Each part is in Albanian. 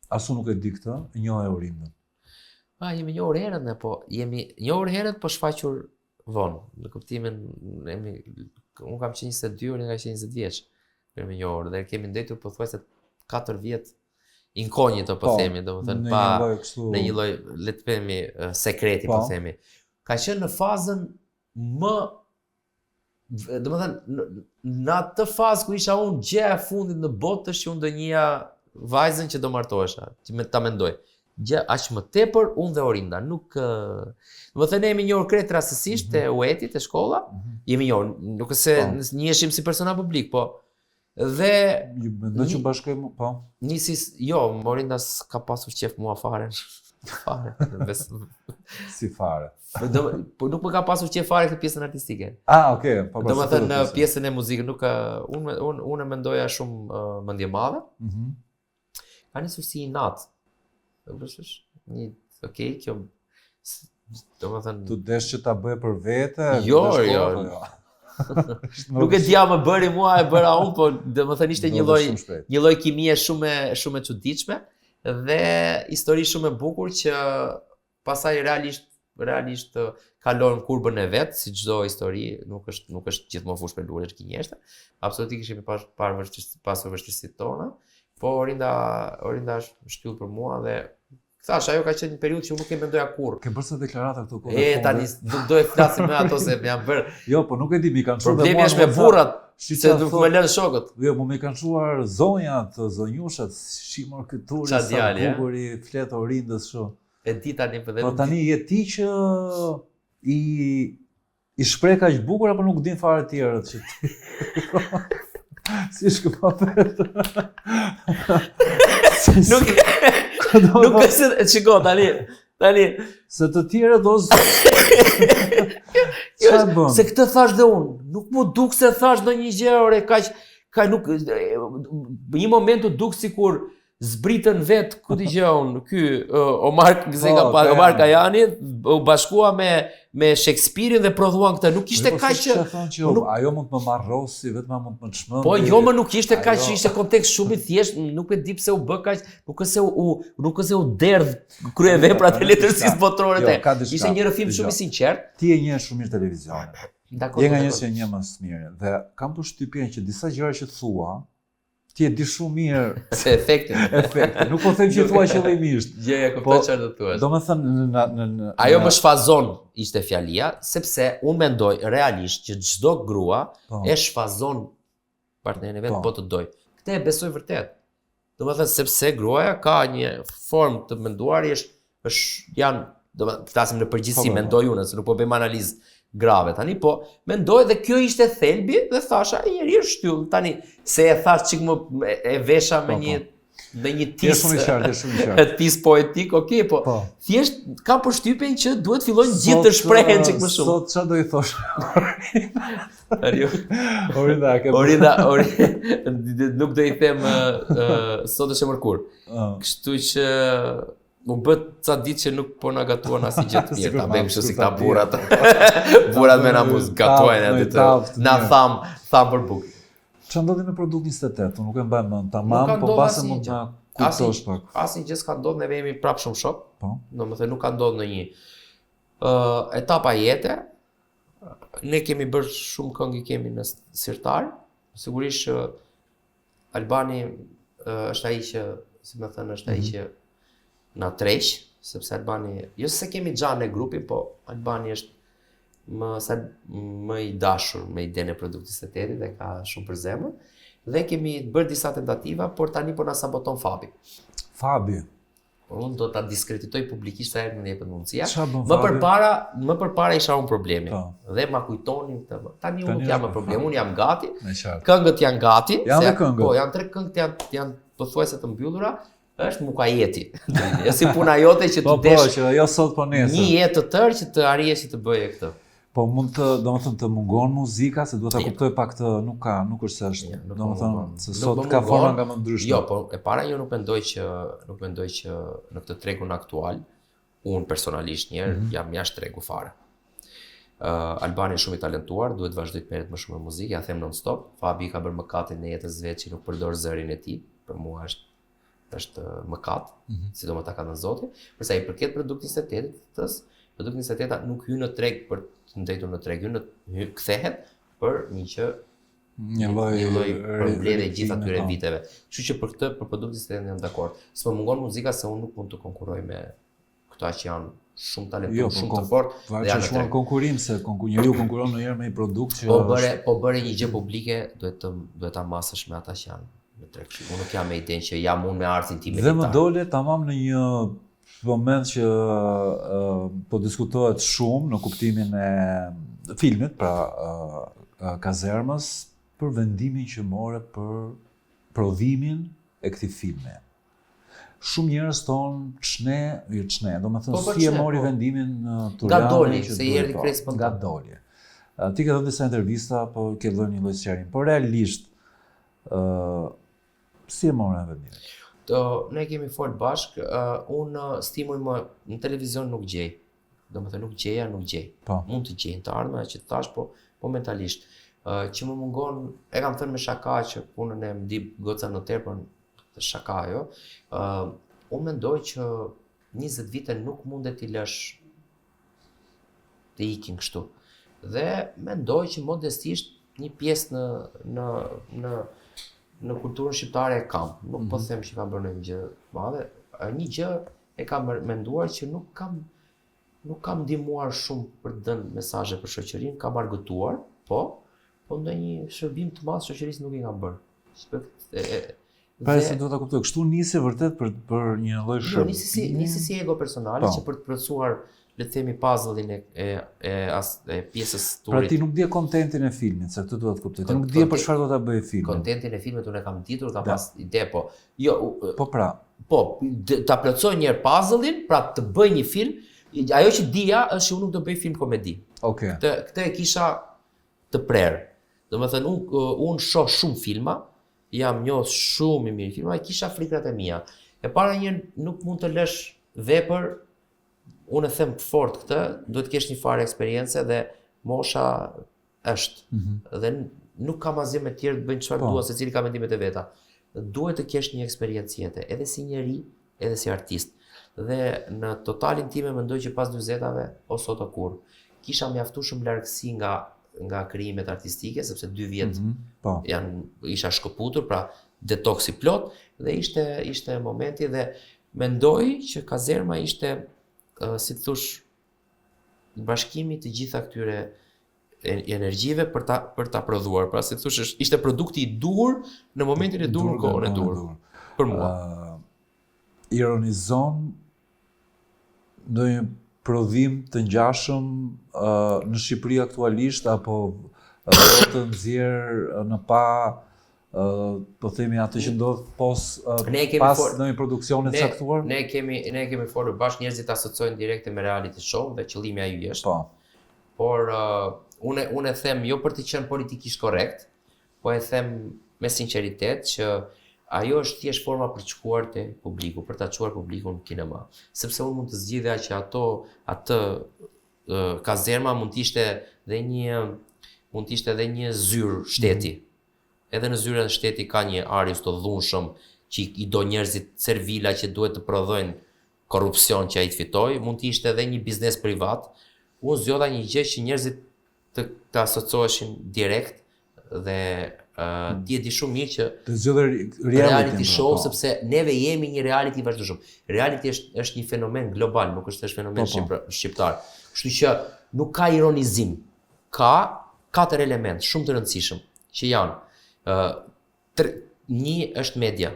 Asu nuk e di këtë, njoh Orindën. Jemi njohur herët ne, po jemi njohur herët, po shfaqur vonë. Në kuptimin unë kam qenë 22, unë ka qenë 20 vjeç. Kemi njohur dhe kemi ndetur pothuajse 4 vjet inkognito, po themi, domethënë pa në një lloj, le të themi, sekreti, po themi. Ka qenë në fazën më, domethënë në atë fazë ku isha unë gjëja e fundit në botë është që unë do njëja vajzën që do martohesha, që ta mendoj. Gjë aq më tepër unë dhe Orinda, nuk domethënë ne jemi njohur krejt rastësisht te UET-i, te shkolla, jemi njohur, nuk se njiheshim si persona publik, po dhe mendoj që bashkojmë, po. Jo, Orinda s'ka pasur qef mua fare. Fare. Si fare. Po nuk më ka pasur qef fare këtë pjesën artistike. Okay, po. Domethënë në pjesën e muzikës nuk unë e mendoja shumë mendje madhe. Ka nisur si i natë. Kjo domethënë tu desh që ta bëj për vete? Jo. Nuk e dia më bëri mua, e bëra unë, po domethënë ishte një lloj kimie shumë e çuditshme dhe histori shumë e bukur që pastaj realisht kalon kurbën e vet, si çdo histori, nuk është gjithmonë fushë me lule gënjeshtre. Absolutisht kemi pasur vështirësitë tona, po Orinda është shtyllë për mua dhe thash, ajo ka qenë një periudhë që unë nuk e mendoja kurrë. Ke bërë sa deklarata këtu kohë? Tani nuk do e flasim me ato se më janë bërë. Jo, po nuk e di, mi kanë çuar. Problemi është me burrat, se nuk më lënë shokët. Jo, po më kanë çuar zonjat, zonjushat, shimor këturi, sa bukuri, flet Orindës kështu. E di tani po dhe. Po tani je ti që i shpreh kaq bukur apo nuk din fare të tjerët që ti. Si shkëpapet. Nuk është, shiko, tani se të tjerët do se këtë thash dhe unë, nuk mu duk se thash në një gjë, ore, kaq nuk, një moment u duk sikur zbritën vetë, ku t'i gjë unë, Omar Kajani, u bashkua me Shakespeare-in dhe prodhuan këtë, nuk ishte kaq që... Ajo mund të më marrosi, vetëm mund të më çmend. Po, jo më nuk ishte kaq që ishte kontekst shumë i thjesht, nuk e di pse u bë kaq, nuk është se u derdh kryeveprat e letërsisë botërore te. Ishte një rrëfim shumë i sinqert. Ti e njeh shumë mirë televizionin. Je nga njerëzit që njeh më së miri dhe kam përshtypjen që disa gjëra që thua ti e di shumë mirë se efekti. Nuk po them që thua qëllimisht. Gjëja kuptoj çfarë do të thuash. Domethënë ajo më shfazon ishte fjalia, sepse unë mendoj realisht që çdo grua e shfazon partnerin e vet po të doj. Këtë e besoj vërtet. Domethënë sepse gruaja ka një formë të menduari domethënë flasim në përgjithësi, mendoj unë, se nuk po bëjmë analizë grave tani, po mendoj dhe kjo ishte thelbi dhe thasha e njeri është shtyll. Tani se e thash çik më e vesha me një tis poetik, okay, po thjesht kam përshtypjen që duhet fillojnë gjithë të shprehen çik më shumë. Sot çfarë do i thosh? Orinda, nuk do i them sot është e mërkur. Kështu që u bët ca ditë që nuk po na gatuan asnjë gjë të mirë, ta bëjmë kështu si këta burrat. Burrat me na muz gatuajnë aty të na tham për bukë. Çfarë ndodhi me Produkt 28? Unë nuk e mbaj mend tamam, po base mund ta kujtosh pak. Asnjë gjë s'ka ndodhur, neve jemi prapë shumë shok. Po. Domethënë nuk ka ndodhur ndonjë etapa jete. Ne kemi bërë shumë këngë, kemi në sirtar. Sigurisht Albani është ai që, si më thënë, është ai që na treq, sepse Albani, jo se kemi xhan e grupin, po Albani është më i dashur me idenë e Produkt 28 dhe ka shumë për zemër. Dhe kemi bërë disa tentativa, por tani po na saboton Fabi. Fabi. Unë do ta diskreditoj publikisht sa herë më jepet mundësia. Më përpara isha unë problemi. Dhe ma kujtonin këtë. Tani unë nuk jam më problem, unë jam gati. Këngët janë gati. Po, janë 3 këngët janë pothuajse të mbyllura. Është mukajeti. Jo si puna jote që të desh. Po, që jo sot po nesër. Një jetë të tërë që të arrije që të bëje këtë. Po mund të, domethënë të mungon muzika, se duhet ta kuptoj pak të, nuk është se është, domethënë se sot ka forma nga më ndryshme. Jo, po e para jo nuk mendoj që në këtë tregun aktual unë personalisht jam jashtë tregu fare. Albani është shumë i talentuar, duhet vazhdoj të merret më shumë me muzikë, ja them non stop. Fabi ka bërë mëkatin në jetën e vet që nuk përdor zërin e tij. Për mua është është mëkat, sidomos ta ka dhënë Zoti, përsa i përket produktit sintetikës, produkti sintetika nuk hyn në treg për të ndëtur në treg, kthehet për një lloj përmbledhje gjithë atyre viteve. Kështu që për këtë, për produktin sintetik jam dakord. S'më mungon muzika se unë nuk mund të konkurroj me këta që janë shumë talentuar, shumë të fortë. Dhe janë konkurim se njeriu konkuron ndonjëherë me një produkt që po bëre një gjë publike, duhet ta masësh me ata që janë në treg. Unë nuk jam me idenë që jam unë me artin tim. Dhe më dole tamam në një moment që po diskutohet shumë në kuptimin e filmit, pra Kazermës, për vendimin që more për prodhimin e këtij filmi. Shumë njerëz thonë do të thënë si e mori vendimin Turani Gatdoli, se i erdhi kres spontan. Gatdoli. Ti ke dhënë disa intervista, po ke dhënë një lloj sqarimi, por realisht si e morën vendimin? Ne kemi folë bashk, unë stimuj më në televizion nuk gjej. Do më thë nuk gjej. Mund të gjej në të ardhme, që të thash, po momentalisht. Që më mungon, e kam thënë me shaka që punën e më di goca në tepër të shaka jo. Unë mendoj që 20 vite nuk mundet t'i lësh të ikin kështu. Dhe mendoj që modestisht një pjesë në kulturën shqiptare e kam. Nuk po them që kam bërë një gjë madhe. Një gjë e kam menduar që nuk kam ndihmuar shumë për të dhënë mesazhe për shoqërinë, kam argëtuar, po ndonjë shërbim të madh shoqërisë nuk i kam bërë. Pra se do ta kuptoj, kështu nisi vërtet për një lloj shërbimi. Nisi si ego personale që për të plotësuar, le të themi, puzzle-in e pjesës turit. Pra ti nuk di kontentin e filmit, se këtë do të kuptoj. Ti nuk di për çfarë do ta bëjë filmi. Kontentin e filmit unë e kam ditur, kam pas ide, po. Jo, ta plotësoj një herë puzzle-in, pra të bëj një film. Ajo që dija është që unë nuk do bëj film komedi. Okej. Këtë e kisha të prerë. Domethënë unë shoh shumë filma, jam njoh shumë i mirë filma, e kisha frikrat e mia. E para një nuk mund të lësh vepër, unë e them fort këtë, duhet të kesh një farë eksperiencë dhe mosha është. Dhe nuk kam asgjë me tjerë të bëjnë çfarë dua, secili ka mendimet e veta. Duhet të kesh një eksperiencë jete, edhe si njeri, edhe si artist. Dhe në totalin time mendoj që pas 40-ave o sot o kur kisha mjaftuar shumë largësi nga krijimet artistike, sepse 2 vjet isha shkëputur, pra detoksi plot, dhe ishte momenti dhe mendoj që Kazerma ishte, si të thush, bashkimi të gjitha këtyre energjive për ta prodhuar. Pra si të thush, ishte produkti i duhur në momentin e duhur, kohën e duhur. Për mua. Ironizon ndonjë prodhim të ngjashëm në Shqipëri aktualisht, apo të nxjerr në pa, po themi atë që ndodh pas ndonjë produksioni të caktuar? Ne kemi folur bashkë, njerëzit asociojnë direkte me reality show dhe qëllimi ai është. Por unë e them jo për të qenë politikisht korrekt, po e them me sinqeritet që ajo është thjesht forma për të shkuar te publiku, për ta çuar publikun në kinema. Sepse unë mund të zgjidhja që atë Kazerma mund të ishte edhe një zyrë shteti. Edhe në zyrën e shteti ka një Arius të dhunshëm që i do njerëzit servila që duhet të prodhojnë korrupsion që ai të fitoj, mund të ishte edhe një biznes privat. Unë zgjodha një gjë që njerëzit të asocioheshin direkt dhe ti e di shumë mirë që reality show, sepse neve jemi një reality vazhdueshëm. Reality është një fenomen global, nuk është fenomen shqiptar. Kështu që nuk ka ironizim. Ka 4 elementë shumë të rëndësishëm që janë një është media.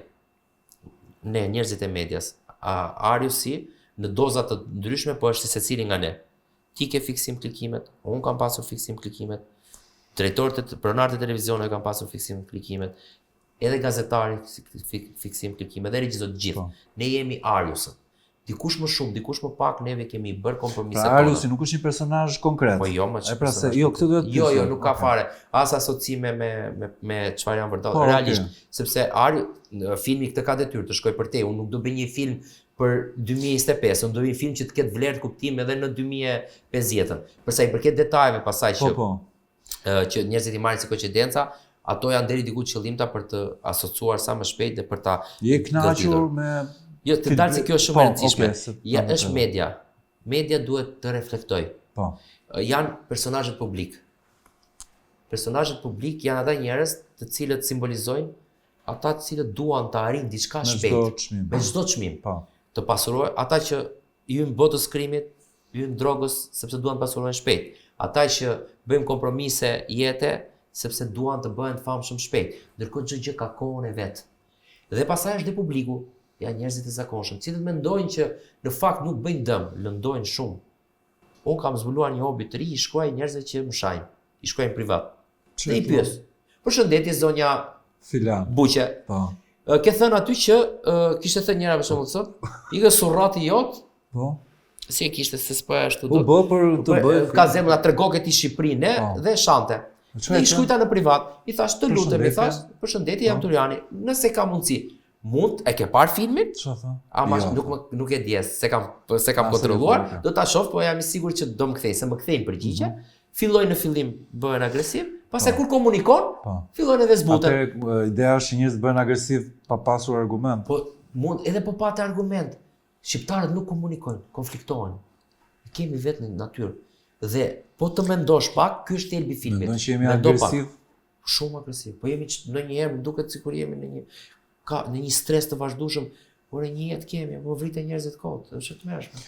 Ne njerëzit e medias, Ariusi në doza të ndryshme, po është si secili nga ne. Ti ke fiksim klikimet, unë kam pasur fiksim klikimet. Drejtorët, pronarët e televizionit kanë pasur fiksim klikimet, edhe gazetari fiksim klikimet, dhe regjizot gjithë. Ne jemi Ariusët. Dikush më shumë, dikush më pak, neve kemi bërë kompromiset tona. Pra Ariusi nuk është një personazh konkret. Po jo, më personazh. Jo, këtë duhet të pyesë. Jo, nuk ka fare. As asocime me çfarë janë vërtet. Realisht, sepse filmi këtë ka detyrë të shkojë për te. Unë nuk do bëj një film për 2025, unë do bëj një film që të ketë vlerë të kuptim edhe në 2050. Përsa i përket detajeve pasaj që njerëzit i marrin si koincidenca, ato janë deri diku qëllimta për të asociuar sa më shpejt dhe për ta Je kënaqur me Jo, të dalë se kjo është shumë e rëndësishme. Ja, okay, është media. Media duhet të reflektoj. Po. Janë personazhet publik. Personazhet publik janë ata njerëz të cilët simbolizojnë ata të cilët duan të arrijnë diçka shpejt. Me çdo çmim. Po. Të pasurojnë ata që hyn botës krimit, hyn drogës sepse duan të pasurojnë shpejt. Ata që bëjmë kompromise jete sepse duan të bëhen të famshëm shpejt. Ndërkohë çdo gjë ka kohën e vet. Dhe pastaj është dhe publiku, janë njerëzit e zakonshëm, cilët mendojnë që në fakt nuk bëjnë dëm, lëndojnë shumë. Unë kam zbuluar një hobi të ri, i shkruaj njerëzve që më shajnë, i shkruaj në privat. Dhe i pyes. Përshëndetje zonja Filan. Buqe. Po. Ke thënë aty që kishte thënë njëra për shembull sot, i ke surrati jot. Po. Si e kishte se s'po ashtu U bë për të bëj. Ka zemra tregoke ti Shqipërinë dhe shante. Dhe i shkruajta në privat. I thash të lutem, i thash, përshëndetje, jam Turiani. Nëse ka mundësi, mund e ke parë filmin? Çfarë thon? Ama nuk e di, se kam kontrolluar, do ta shoh, po jam i sigurt që do më kthej, se më kthejnë përgjigje. Filloj në fillim bëhen agresiv, pastaj kur komunikon, fillojnë edhe zbuten. Atë ideja është që njerëzit bëhen agresiv pa pasur argument. Po mund edhe po patë argument. Shqiptarët nuk komunikojnë, konfliktohen. Kemi vetë në natyrë. Dhe po të mendosh pak, ky është thelbi i filmit. Mendon që jemi agresiv? Shumë agresiv. Po jemi ndonjëherë më duket sikur jemi në një stres të vazhdueshëm, por një jetë kemi, po vriten njerëzit kot, është e tmerrshme.